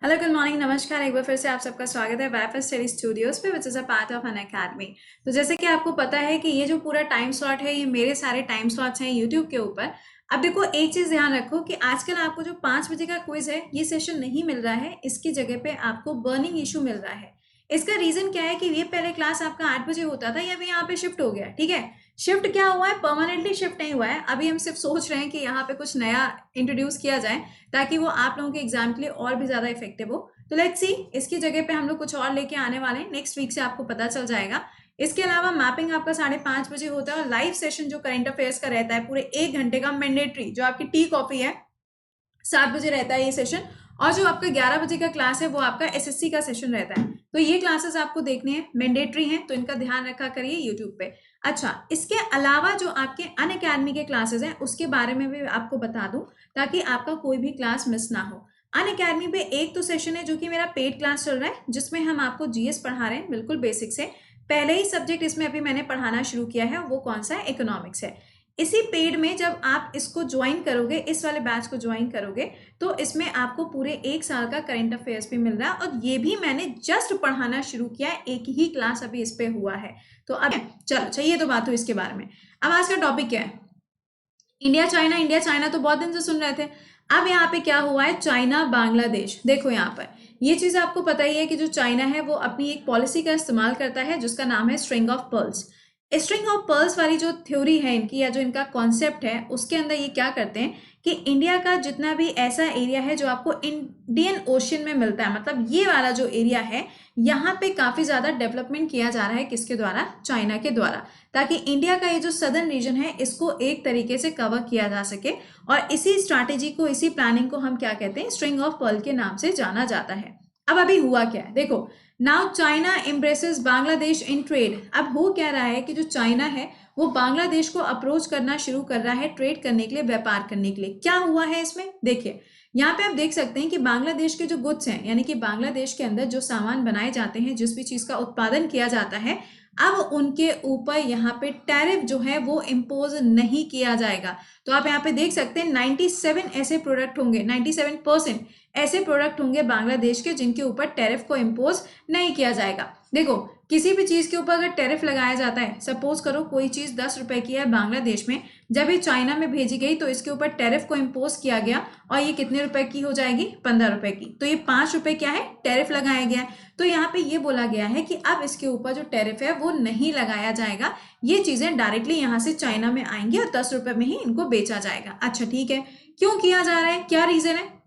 Hello good morning नमस्कार। एक बार फिर से आप सबका स्वागत है वाईफाई स्टडी स्टूडियोज पे which is a part of an academy. तो जैसे कि आपको पता है कि ये जो पूरा टाइम स्लॉट है ये मेरे सारे टाइम स्लॉट्स हैं यूट्यूब के ऊपर। अब देखो एक चीज ध्यान रखो कि आजकल आपको जो 5 बजे का क्विज है ये सेशन नहीं मिल रहा है, इसकी जगह पे आपको बर्निंग इशू मिल रहा है। इसका रीजन क्या है कि ये पहले क्लास आपका 8 बजे होता था, या अभी यहाँ पे शिफ्ट हो गया। ठीक है, शिफ्ट क्या हुआ है, परमानेंटली शिफ्ट नहीं हुआ है। अभी हम सिर्फ सोच रहे हैं कि यहाँ पे कुछ नया इंट्रोड्यूस किया जाए ताकि वो आप लोगों के एग्जाम के लिए और भी ज्यादा इफेक्टिव हो। तो लेट्स सी, इसकी जगह पे हम लोग कुछ और लेके आने वाले हैं, नेक्स्ट वीक से आपको पता चल जाएगा। इसके अलावा मैपिंग आपका 5:30 बजे होता है और लाइव सेशन जो करंट अफेयर्स का रहता है पूरे 1 घंटे का मैंडेटरी, जो आपकी टी कॉपी है, 7 बजे रहता है ये सेशन। और जो आपका 11 बजे का क्लास है वो आपका एसएससी का सेशन रहता है। तो ये क्लासेस आपको देखने हैं, मैंडेटरी हैं, तो इनका ध्यान रखा करिए यूट्यूब पे। अच्छा, इसके अलावा जो आपके अन अकेडमी के क्लासेस हैं उसके बारे में भी आपको बता दूं ताकि आपका कोई भी क्लास मिस ना हो। अन अकेडमी पे एक तो सेशन है जो कि मेरा पेड क्लास चल रहा है, जिसमें हम आपको जीएस पढ़ा रहे हैं बिल्कुल बेसिक से। पहले ही सब्जेक्ट इसमें अभी मैंने पढ़ाना शुरू किया है, वो कौन सा है, इकोनॉमिक्स है। इसी पेड में जब आप इसको ज्वाइन करोगे, इस वाले बैच को ज्वाइन करोगे, तो इसमें आपको पूरे 1 साल का करंट अफेयर्स भी मिल रहा है। और ये भी मैंने जस्ट पढ़ाना शुरू किया है, एक ही क्लास अभी इस पे हुआ है। तो अब चलो अच्छा, ये तो बात हो इसके बारे में। अब आज का टॉपिक क्या है, इंडिया चाइना। इंडिया चाइना तो बहुत दिन से सुन रहे थे। अब यहाँ पे क्या हुआ है, चाइना बांग्लादेश। देखो यहाँ पर ये चीज आपको पता ही है कि जो चाइना है वो अपनी एक पॉलिसी का इस्तेमाल करता है जिसका नाम है string of pearls. String of pearls वाली जो थ्योरी है इनकी, या जो इनका कॉन्सेप्ट है, उसके अंदर ये क्या करते हैं कि इंडिया का जितना भी ऐसा एरिया है जो आपको इंडियन ओशियन में मिलता है, मतलब ये वाला जो एरिया है, यहाँ पे काफी ज्यादा डेवलपमेंट किया जा रहा है। किसके द्वारा, चाइना के द्वारा, ताकि इंडिया का ये जो सदर्न रीजन है इसको एक तरीके से कवर किया जा सके। और इसी स्ट्रैटेजी को, इसी प्लानिंग को हम क्या कहते हैं, स्ट्रिंग ऑफ पर्ल के नाम से जाना जाता है। अब अभी हुआ क्या है, देखो, now China embraces Bangladesh in trade. अब हो क्या रहा है कि जो चाइना है वो बांग्लादेश को अप्रोच करना शुरू कर रहा है ट्रेड करने के लिए, व्यापार करने के लिए। क्या हुआ है इसमें, देखिए यहाँ पे आप देख सकते हैं कि बांग्लादेश के जो गुड्स हैं, यानी कि बांग्लादेश के अंदर जो सामान बनाए जाते हैं, जिस भी चीज का उत्पादन किया जाता है, अब उनके ऊपर यहाँ पे टैरिफ जो है वो इम्पोज नहीं किया जाएगा। तो आप यहाँ पे देख सकते हैं 97 ऐसे प्रोडक्ट होंगे, 97% ऐसे प्रोडक्ट होंगे बांग्लादेश के जिनके ऊपर टैरिफ को इम्पोज नहीं किया जाएगा। देखो, किसी भी चीज के ऊपर अगर टैरिफ लगाया जाता है, सपोज करो कोई चीज 10 रुपए की है बांग्लादेश में, जब ये चाइना में भेजी गई तो इसके ऊपर टैरिफ को इम्पोज किया गया और ये कितने रुपए की हो जाएगी, 15 रुपए की। तो ये 5 रुपए क्या है, टैरिफ लगाया गया है। तो यहाँ पे ये बोला गया है कि अब इसके ऊपर जो टैरिफ है वो नहीं लगाया जाएगा, ये चीजें डायरेक्टली यहाँ से चाइना में आएंगी और 10 रुपए में ही इनको बेचा जाएगा। अच्छा ठीक है, क्यों किया जा रहा है, क्या रीजन है।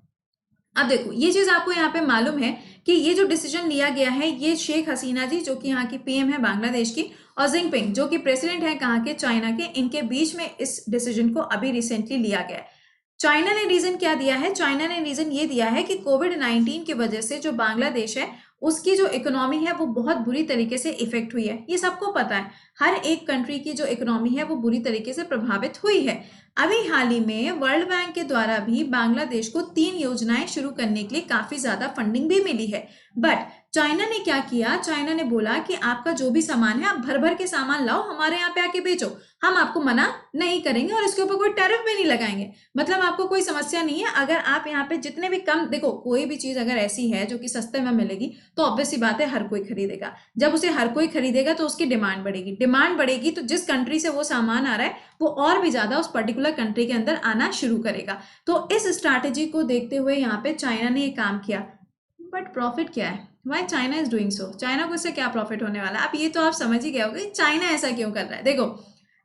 अब देखो, ये चीज आपको यहाँ पे मालूम है कि ये जो डिसीजन लिया गया है, ये शेख हसीना जी जो कि यहाँ की पीएम है बांग्लादेश की, और जिनपिंग जो कि प्रेसिडेंट है कहाँ के, चाइना के, इनके बीच में इस डिसीजन को अभी रिसेंटली लिया गया है। चाइना ने रीजन क्या दिया है, चाइना ने रीजन ये दिया है कि कोविड-19 की वजह से जो बांग्लादेश है उसकी जो इकोनॉमी है वो बहुत बुरी तरीके से इफेक्ट हुई है। ये सबको पता है, हर एक कंट्री की जो इकोनॉमी है वो बुरी तरीके से प्रभावित हुई है। अभी हाल ही में वर्ल्ड बैंक के द्वारा भी बांग्लादेश को 3 योजनाएं शुरू करने के लिए काफी ज्यादा फंडिंग भी मिली है। बट चाइना ने क्या किया, चाइना ने बोला कि आपका जो भी सामान है आप भर भर के सामान लाओ, हमारे यहाँ पे आके बेचो, हम आपको मना नहीं करेंगे और इसके ऊपर कोई टैरिफ भी नहीं लगाएंगे। मतलब आपको कोई समस्या नहीं है अगर आप यहाँ पे जितने भी कम, देखो कोई भी चीज अगर ऐसी है जो कि सस्ते में मिलेगी तो ऑब्वियस सी बात है हर कोई खरीदेगा। जब उसे हर कोई खरीदेगा तो उसकी डिमांड बढ़ेगी, डिमांड बढ़ेगी तो जिस कंट्री से वो सामान आ रहा है वो और भी ज्यादा उस पर्टिकुलर कंट्री के अंदर आना शुरू करेगा। तो इस स्ट्रैटेजी को देखते हुए यहाँ पे चाइना ने ये काम किया। बट प्रॉफिट क्या है, why China is doing so, China को इससे क्या प्रॉफिट होने वाला है। अब ये तो आप समझ ही गए होंगे चाइना ऐसा क्यों कर रहा है। देखो,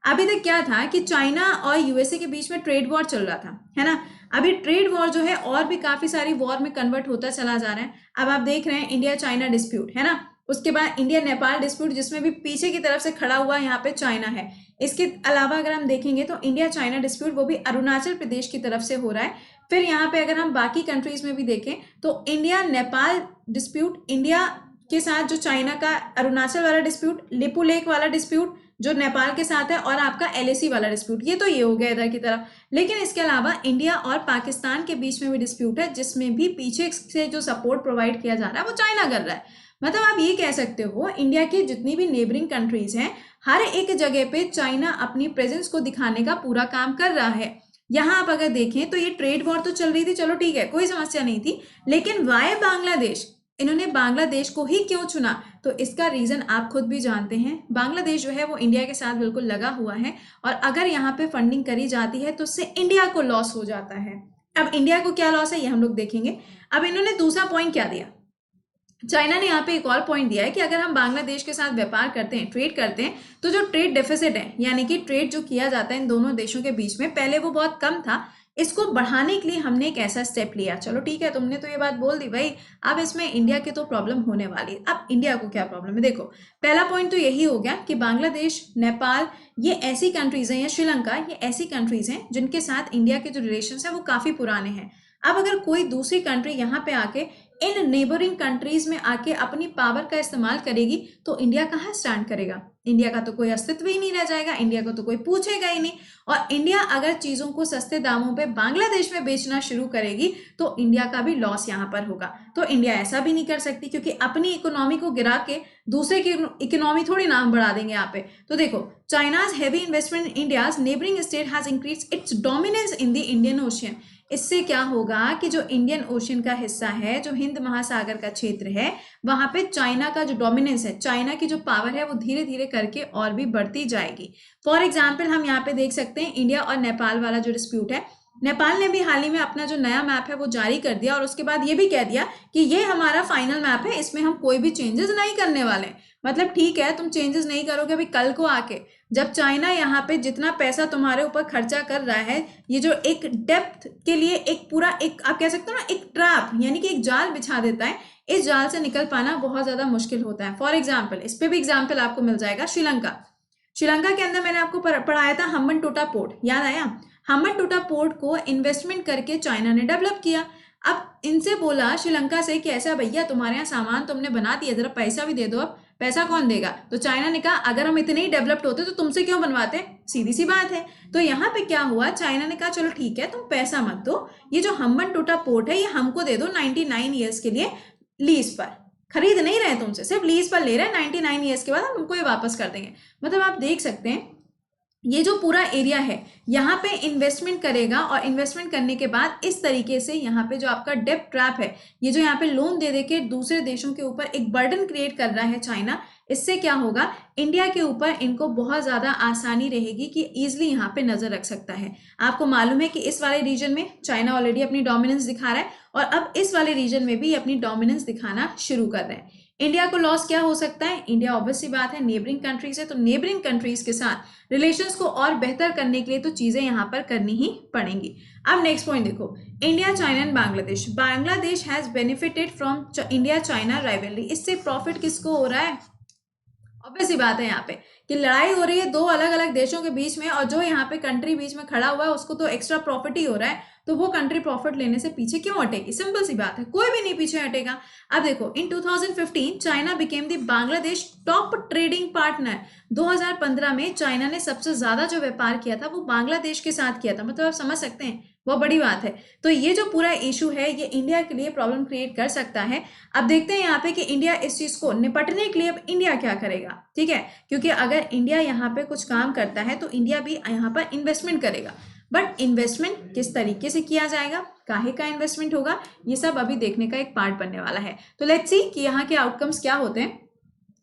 अभी तक क्या था कि चाइना और यूएसए के बीच में ट्रेड वॉर चल रहा था, है ना। अभी ट्रेड वॉर जो है और भी काफी सारी वॉर में कन्वर्ट होता चला जा रहा है। अब आप देख रहे हैं इंडिया चाइना डिस्प्यूट, है ना, उसके बाद इंडिया नेपाल डिस्प्यूट, जिसमें भी पीछे की तरफ से खड़ा हुआ यहाँ पे चाइना है। इसके अलावा अगर हम देखेंगे तो इंडिया चाइना डिस्प्यूट वो भी अरुणाचल प्रदेश की तरफ से हो रहा है। फिर यहाँ पे अगर हम बाकी कंट्रीज में भी देखें तो इंडिया नेपाल डिस्प्यूट, इंडिया के साथ जो चाइना का अरुणाचल वाला डिस्प्यूट, लिपू लेक वाला डिस्प्यूट जो नेपाल के साथ है, और आपका एलएसी वाला डिस्प्यूट, ये तो ये हो गया इधर की तरफ। लेकिन इसके अलावा इंडिया और पाकिस्तान के बीच में भी डिस्प्यूट है, जिसमें भी पीछे से जो सपोर्ट प्रोवाइड किया जा रहा है वो चाइना कर रहा है। मतलब आप ये कह सकते हो इंडिया की जितनी भी नेबरिंग कंट्रीज हैं, हर एक जगह पे चाइना अपनी प्रेजेंस को दिखाने का पूरा काम कर रहा है। यहाँ आप अगर देखें तो ये ट्रेड वॉर तो चल रही थी, चलो ठीक है, कोई समस्या नहीं थी, लेकिन वाई बांग्लादेश, इन्होंने बांग्लादेश को ही क्यों चुना? तो इसका रीजन आप खुद भी जानते हैं। बांग्लादेश जो है वो इंडिया के साथ बिल्कुल लगा हुआ है, और अगर यहाँ पे फंडिंग करी जाती है तो उससे इंडिया को लॉस हो जाता है। अब इंडिया को क्या लॉस है ये हम लोग देखेंगे। अब इन्होंने दूसरा पॉइंट क्या दिया, चाइना ने यहाँ पे एक और पॉइंट दिया है कि अगर हम बांग्लादेश के साथ व्यापार करते हैं, ट्रेड करते हैं, तो जो ट्रेड डेफिसिट है, यानी कि ट्रेड जो किया जाता है इन दोनों देशों के बीच में, पहले वो बहुत कम था, इसको बढ़ाने के लिए हमने एक ऐसा स्टेप लिया। चलो ठीक है, तुमने तो ये बात बोल दी भाई, अब इसमें इंडिया की तो प्रॉब्लम होने वाली है। अब इंडिया को क्या प्रॉब्लम है, देखो पहला पॉइंट तो यही हो गया कि बांग्लादेश, नेपाल, ये ऐसी कंट्रीज हैं, या श्रीलंका, ये ऐसी कंट्रीज हैं जिनके साथ इंडिया के जो रिलेशन है वो काफी पुराने हैं। अब अगर कोई दूसरी कंट्री यहाँ पे आके इन नेबरिंग कंट्रीज में आके अपनी पावर का इस्तेमाल करेगी तो इंडिया कहाँ स्टैंड करेगा? इंडिया का तो कोई अस्तित्व ही नहीं रह जाएगा, इंडिया को तो कोई पूछेगा ही नहीं। और इंडिया अगर चीजों को सस्ते दामों पे बांग्लादेश में बेचना शुरू करेगी तो इंडिया का भी लॉस यहाँ पर होगा। तो इंडिया ऐसा भी नहीं कर सकती, क्योंकि अपनी इकोनॉमी को गिरा के दूसरे की इकोनॉमी थोड़ी नाम बढ़ा देंगे यहाँ पे। तो देखो, China's heavy investment in India's neighbouring state has increased it's dominance in the Indian ocean. इससे क्या होगा कि जो इंडियन ओशियन का हिस्सा है, जो हिंद महासागर का क्षेत्र है, वहां पे चाइना का जो डोमिनेंस है, चाइना की जो पावर है, वो धीरे धीरे करके और भी बढ़ती जाएगी। फॉर एग्जाम्पल हम यहाँ पे देख सकते हैं इंडिया और नेपाल वाला जो डिस्प्यूट है, नेपाल ने भी हाल ही में अपना जो नया मैप है वो जारी कर दिया, और उसके बाद ये भी कह दिया कि ये हमारा फाइनल मैप है, इसमें हम कोई भी चेंजेस नहीं करने वाले। मतलब ठीक है, तुम चेंजेस नहीं करोगे, अभी कल को आके जब चाइना यहाँ पे जितना पैसा तुम्हारे ऊपर खर्चा कर रहा है, ये जो एक डेप्थ के लिए एक पूरा, एक आप कह सकते हो ना, एक ट्रैप, यानी कि एक जाल बिछा देता है, इस जाल से निकल पाना बहुत ज्यादा मुश्किल होता है। फॉर एग्जाम्पल, इस पे भी एग्जाम्पल आपको मिल जाएगा, श्रीलंका। श्रीलंका के अंदर मैंने आपको पढ़ाया था हम्बनटोटा पोर्ट, याद आया? हम्बनटोटा पोर्ट को इन्वेस्टमेंट करके चाइना ने डेवलप किया। अब इनसे बोला श्रीलंका से कि ऐसा भैया, तुम्हारे यहाँ सामान तुमने बना दिया, जरा पैसा भी दे दो। अब पैसा कौन देगा? तो चाइना ने कहा अगर हम इतने ही डेवलप्ड होते तो तुमसे क्यों बनवाते, सीधी सी बात है। तो यहाँ पे क्या हुआ, चाइना ने कहा चलो ठीक है, तुम पैसा मत दो, ये जो हम्बनटोटा पोर्ट है ये हमको दे दो 99 ईयर्स के लिए लीज पर। खरीद नहीं रहे तुमसे, सिर्फ लीज पर ले रहे हैं, 99 ईयर्स के बाद हम तुमको ये वापस कर देंगे। मतलब आप देख सकते हैं ये जो पूरा एरिया है यहाँ पे इन्वेस्टमेंट करेगा, और इन्वेस्टमेंट करने के बाद इस तरीके से यहाँ पे जो आपका डेब्ट ट्रैप है, ये जो यहाँ पे लोन दे के दूसरे देशों के ऊपर एक बर्डन क्रिएट कर रहा है चाइना, इससे क्या होगा, इंडिया के ऊपर इनको बहुत ज्यादा आसानी रहेगी कि इजिली यहाँ पे नजर रख सकता है। आपको मालूम है कि इस वाले रीजन में चाइना ऑलरेडी अपनी डोमिनेंस दिखा रहा है, और अब इस वाले रीजन में भी अपनी डोमिनेंस दिखाना शुरू कर रहे हैं। इंडिया को लॉस क्या हो सकता है? इंडिया ऑब्वियस सी बात है नेबरिंग कंट्रीज है, तो नेबरिंग कंट्रीज के साथ रिलेशंस को और बेहतर करने के लिए तो चीजें यहाँ पर करनी ही पड़ेंगी। अब नेक्स्ट पॉइंट देखो, India, China and Bangladesh. Bangladesh has benefited from India China rivalry. इससे प्रॉफिट किसको हो रहा है? ऑब्वियस सी बात है यहाँ पे कि लड़ाई हो रही है दो अलग अलग देशों के बीच में, और जो यहाँ पे कंट्री बीच में खड़ा हुआ है उसको तो एक्स्ट्रा प्रॉफिट ही हो रहा है, तो वो कंट्री प्रॉफिट लेने से पीछे क्यों हटेगी? सिंपल सी बात है, कोई भी नहीं पीछे हटेगा। अब देखो, इन 2015 China became the Bangladesh top trading partner. 2015 में चाइना ने सबसे ज्यादा जो व्यापार किया था वो बांग्लादेश के साथ किया था। मतलब आप समझ सकते हैं, बहुत बड़ी बात है। तो ये जो पूरा इशू है ये इंडिया के लिए प्रॉब्लम क्रिएट कर सकता है। अब देखते हैं यहाँ पे कि इंडिया इस चीज को निपटने के लिए अब इंडिया क्या करेगा, ठीक है? क्योंकि अगर इंडिया यहाँ पे कुछ काम करता है तो इंडिया भी यहाँ पर इन्वेस्टमेंट करेगा, बट इन्वेस्टमेंट किस तरीके से किया जाएगा, काहे का इन्वेस्टमेंट होगा, ये सब अभी देखने का एक पार्ट बनने वाला है। तो लेट्स सी कि यहाँ के आउटकम्स क्या होते हैं।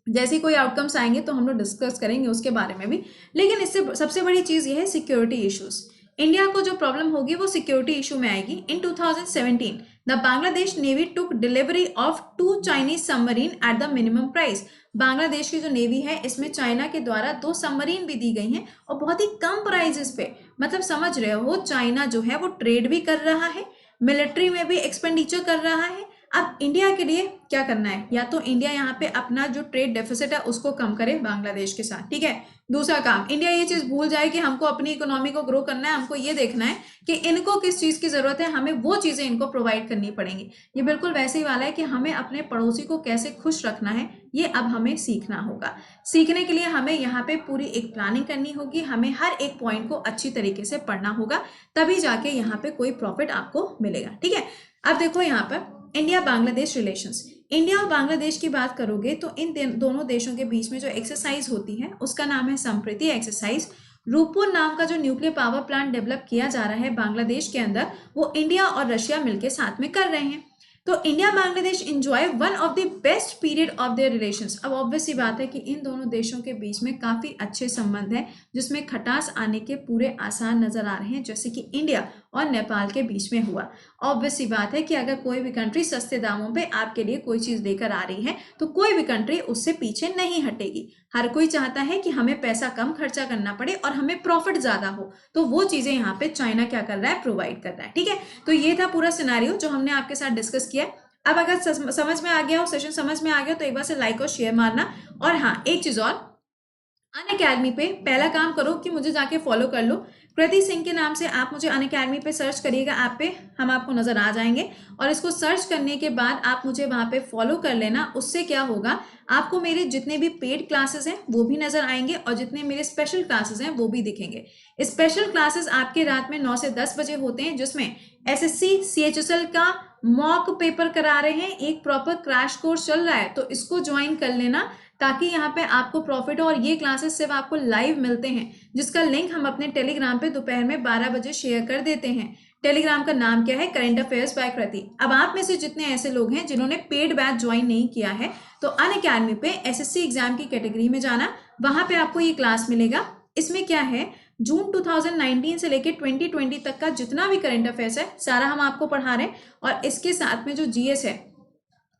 जैसे कोई आउटकम्स आएंगे तो हम लोग डिस्कस करेंगे उसके बारे में भी, लेकिन इससे सबसे बड़ी चीज ये है सिक्योरिटी इश्यूज। इंडिया को जो प्रॉब्लम होगी वो सिक्योरिटी इशू में आएगी। इन 2017 the Bangladesh navy took delivery of 2 Chinese submarine at the minimum price. Bangladesh की जो नेवी है इसमें चाइना के द्वारा 2 सबमरीन भी दी गई हैं, और बहुत ही कम प्राइजेस पे। मतलब समझ रहे हो, चाइना जो है वो ट्रेड भी कर रहा है, मिलिट्री में भी एक्सपेंडिचर कर रहा है। अब इंडिया के लिए क्या करना है, या तो इंडिया यहाँ पे अपना जो ट्रेड डेफिसिट है उसको कम करे बांग्लादेश के साथ, ठीक है? दूसरा काम, इंडिया ये चीज भूल जाए कि हमको अपनी इकोनॉमी को ग्रो करना है, हमको ये देखना है कि इनको किस चीज की जरूरत है, हमें वो चीजें इनको प्रोवाइड करनी पड़ेंगी। ये बिल्कुल वैसे ही वाला है कि हमें अपने पड़ोसी को कैसे खुश रखना है, ये अब हमें सीखना होगा। सीखने के लिए हमें यहाँ पे पूरी एक प्लानिंग करनी होगी, हमें हर एक पॉइंट को अच्छी तरीके से पढ़ना होगा, तभी जाके यहाँ पे कोई प्रॉफिट आपको मिलेगा, ठीक है? अब देखो यहाँ पर इंडिया बांग्लादेश रिलेशंस। इंडिया और बांग्लादेश की बात करोगे तो इन दोनों देशों के बीच में जो एक्सरसाइज होती है उसका नाम है संप्रीति एक्सरसाइज। रूपपुर नाम का जो न्यूक्लियर पावर प्लांट डेवलप किया जा रहा है बांग्लादेश के अंदर, वो इंडिया और रशिया मिलकर साथ में कर रहे हैं। तो India Bangladesh enjoy one of the best period of their relations. अब ऑब्वियस सी बात है कि इन दोनों देशों के बीच में काफी अच्छे संबंध हैं, जिसमें खटास आने के पूरे आसार नजर आ रहे हैं, जैसे कि इंडिया और नेपाल के बीच में हुआ। ऑब्वियस सी बात है कि अगर कोई भी कंट्री सस्ते दामों पे आपके लिए कोई चीज लेकर आ रही है तो कोई भी कंट्री उससे पीछे नहीं हटेगी। हर कोई चाहता है कि हमें पैसा कम खर्चा करना पड़े और हमें प्रॉफिट ज्यादा हो, तो वो चीजें यहाँ पे चाइना क्या कर रहा है, प्रोवाइड कर रहा है। ठीक है, तो ये था पूरा सिनेरियो जो हमने आपके साथ डिस्कस किया। अब अगर समझ में आ गया हो, सेशन समझ में आ गया तो एक बार से लाइक और शेयर मारना। और हाँ, एक चीज और, अनअकैडमी पे पहला काम करो कि मुझे जाके फॉलो कर लो। कृति सिंह के नाम से आप मुझे अनअकैडमी पे सर्च करिएगा, ऐप पे हम आपको नजर आ जाएंगे। और इसको सर्च करने के बाद आप मुझे वहां पे फॉलो कर लेना। उससे क्या होगा, आपको मेरे जितने भी पेड क्लासेस हैं वो भी नजर आएंगे और जितने मेरे स्पेशल क्लासेस हैं वो भी दिखेंगे। स्पेशल क्लासेस आपके रात में 9 से 10 बजे होते हैं, जिसमें एसएससी सीएचएसएल का मॉक पेपर करा रहे हैं, एक प्रॉपर क्रैश कोर्स चल रहा है, तो इसको ज्वाइन कर लेना ताकि यहाँ पे आपको प्रॉफिट हो। और ये क्लासेस सिर्फ आपको लाइव मिलते हैं, जिसका लिंक हम अपने टेलीग्राम पे दोपहर में 12 बजे शेयर कर देते हैं। टेलीग्राम का नाम क्या है, करंट अफेयर्स बाय कृति। अब आप में से जितने ऐसे लोग हैं जिन्होंने पेड बैच ज्वाइन नहीं किया है, तो अनअकैडमी पे एसएससी एग्जाम की कैटेगरी में जाना, वहां पे आपको ये क्लास मिलेगा। इसमें क्या है, जून 2019 से लेकर 2020 तक का जितना भी करंट अफेयर्स है सारा हम आपको पढ़ा रहे हैं। और इसके साथ में जो जीएस है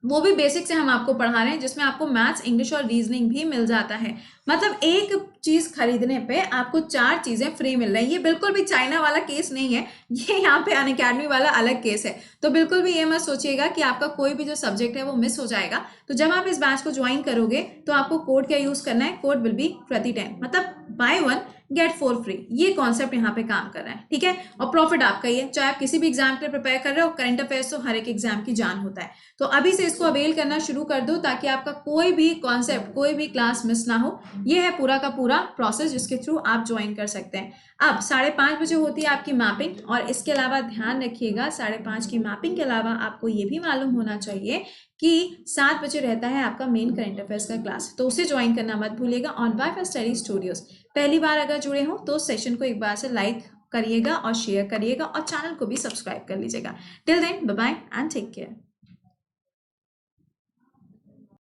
वो भी बेसिक से हम आपको पढ़ा रहे हैं, जिसमें आपको मैथ्स, इंग्लिश और रीजनिंग भी मिल जाता है। मतलब एक चीज खरीदने पे आपको 4 चीजें फ्री मिल रही है। ये बिल्कुल भी चाइना वाला केस नहीं है, ये यहाँ पे अनअकैडमी वाला अलग केस है। तो बिल्कुल भी ये मत सोचिएगा कि आपका कोई भी जो सब्जेक्ट है वो मिस हो जाएगा। तो जब आप इस बैच को ज्वाइन करोगे तो आपको कोड क्या यूज करना है, कोड विल बी कृति10, मतलब बाय 1 गेट 4 फ्री। ये कॉन्सेप्ट यहाँ पे काम कर रहा है। ठीक है, और प्रॉफिट आपका ही है, चाहे आप किसी भी एग्जाम के लिए प्रिपेयर कर रहे हो। करंट अफेयर्स तो हर एक एग्जाम की जान होता है। तो अभी से इसको अवेल करना शुरू कर दो ताकि आपका कोई भी कॉन्सेप्ट, कोई भी क्लास मिस ना हो। ये है पूरा का पूरा प्रोसेस जिसके थ्रू आप ज्वाइन कर सकते हैं। अब 5:30 बजे होती है आपकी मैपिंग, और इसके अलावा ध्यान रखिएगा 5:30 की मैपिंग के अलावा आपको ये भी मालूम होना चाहिए कि 7 बजे रहता है आपका मेन करंट अफेयर्स का क्लास, तो उसे ज्वाइन करना मत भूलिएगा ऑन वाईफाई स्टडी स्टूडियोज। पहली बार अगर जुड़े हो तो सेशन को एक बार से लाइक करिएगा और शेयर करिएगा और चैनल को भी सब्सक्राइब कर लीजिएगा। Till then, bye bye and take care.